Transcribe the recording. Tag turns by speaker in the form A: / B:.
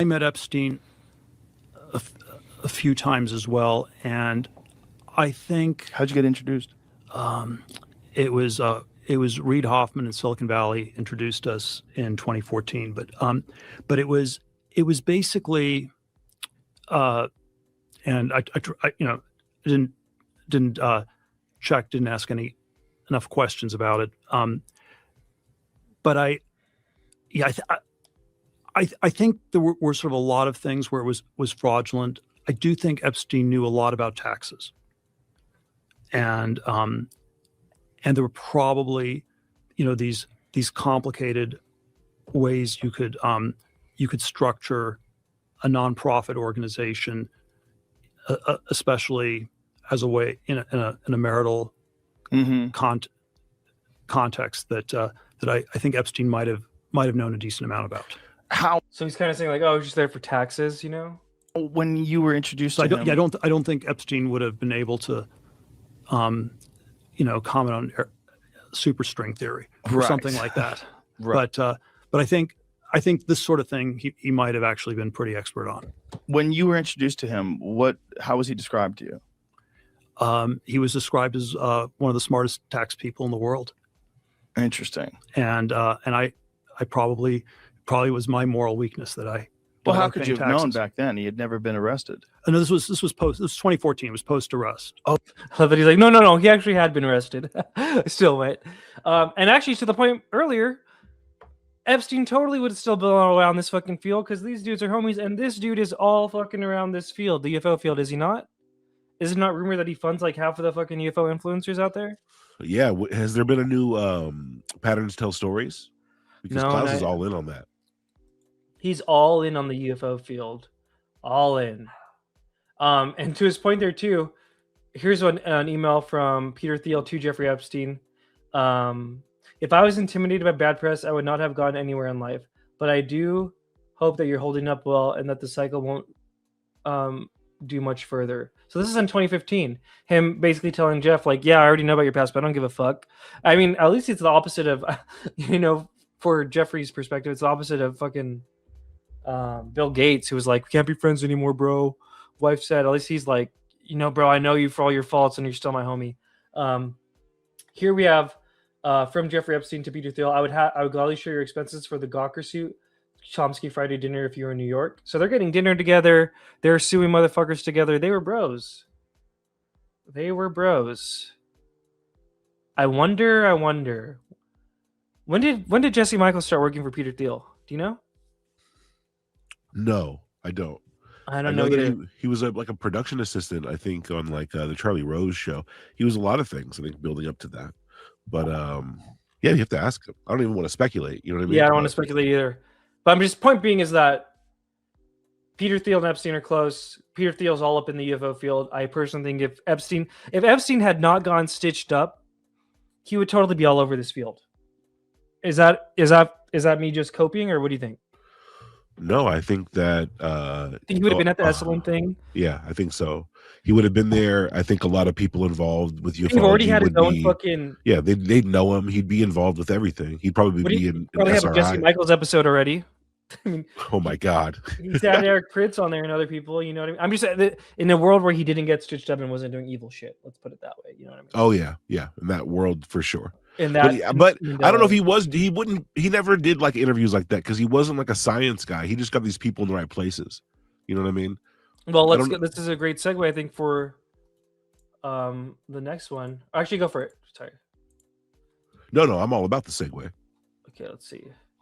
A: I met Epstein a few times as well, and I think
B: How'd you get introduced?
A: it was Reid Hoffman in Silicon Valley introduced us in 2014, but it was basically and I didn't check, didn't ask any enough questions about it, but yeah I, th- I think there were sort of a lot of things where it was fraudulent. I do think Epstein knew a lot about taxes, and there were probably, these complicated ways you could structure a nonprofit organization, especially as a way in a marital
B: Mm-hmm.
A: context that I think Epstein might have known a decent amount about.
B: How
C: So he's kind of saying like, oh, he's just there for taxes, you know?
B: when you were introduced
A: So
B: to him?
A: I don't think Epstein would have been able to, comment on super string theory or
B: Right.
A: something like that.
B: Right.
A: But I think this sort of thing he might have actually been pretty expert on.
B: When you were introduced to him, how was he described to you?
A: He was described as one of the smartest tax people in the world,
B: Interesting.
A: and I probably was my moral weakness that I.
B: Well,
A: didn't
B: how
A: like
B: could
A: paying
B: you have known
A: taxes.
B: back then? He had never been arrested.
A: No, this was 2014. It was post arrest.
C: I love that he's like, no, he actually had been arrested. Still went. And actually, to the point earlier, Epstein totally would still be around this fucking field because these dudes are homies, and this dude is all fucking around this field, the UFO field, is he not? Is it not rumored that he funds like half of the fucking UFO influencers out there?
D: Yeah, has there been a new Patterns Tell Stories? Because
C: No,
D: Klaus is
C: not-
D: all in on that.
C: He's all in on the UFO field, all in. And to his point there too, here's an email from Peter Thiel to Jeffrey Epstein. If I was intimidated by bad press, I would not have gone anywhere in life. But I do hope that you're holding up well and that the cycle won't do much further. So this is in 2015. Him basically telling Jeff, like, yeah, I already know about your past, but I don't give a fuck. I mean, at least it's the opposite of, for Jeffrey's perspective, it's the opposite of fucking Bill Gates, who was like, we can't be friends anymore, bro. Wife said, at least he's like, bro, I know you for all your faults and you're still my homie. Here we have from Jeffrey Epstein to Peter Thiel. I would gladly share your expenses for the Gawker suit Chomsky Friday dinner if you were in New York. So they're getting dinner together. They're suing motherfuckers together. They were bros. I wonder. When did Jesse Michaels start working for Peter Thiel? Do you know?
D: No, I don't.
C: I
D: I
C: don't
D: know
C: know
D: that
C: either.
D: he was like a production assistant, I think, on like the Charlie Rose show. He was a lot of things, I think, building up to that. But yeah, you have to ask him. I don't even want to speculate. You know what I mean?
C: Yeah, I don't want to speculate either. But I'm just point being is that Peter Thiel and Epstein are close. Peter Thiel's all up in the UFO field. I personally think if Epstein had not gone stitched up, he would totally be all over this field. Is that me just copying, or what do you think?
D: No, I think that
C: Think he would have been at the Esalen thing?
D: yeah, I think so. He would have been there. I think a lot of people involved with ufology
C: He'd already had his
D: would
C: own
D: be,
C: fucking.
D: yeah, they'd know him. He'd be involved with everything. He'd probably
C: Would
D: be
C: he
D: in
C: probably have a Jesse
D: SRI.
C: Michaels episode already? I mean,
D: Oh my God.
C: he's had Eric Pritz on there and other people. You know what I mean? I'm just saying in a world where he didn't get stitched up and wasn't doing evil shit. Let's put it that way. You know what I mean?
D: Oh yeah, yeah, in that world for sure.
C: In
D: But,
C: that,
D: yeah, but
C: in
D: I don't know if
C: that-
D: he never did like interviews like that because he wasn't like a science guy. He just got these people in the right places. You know what I mean?
C: Well,
D: I don't-
C: this is a great segue, I think, for the next one. Actually, go for it. Sorry.
D: No, I'm all about the segue.
C: Okay, let's see.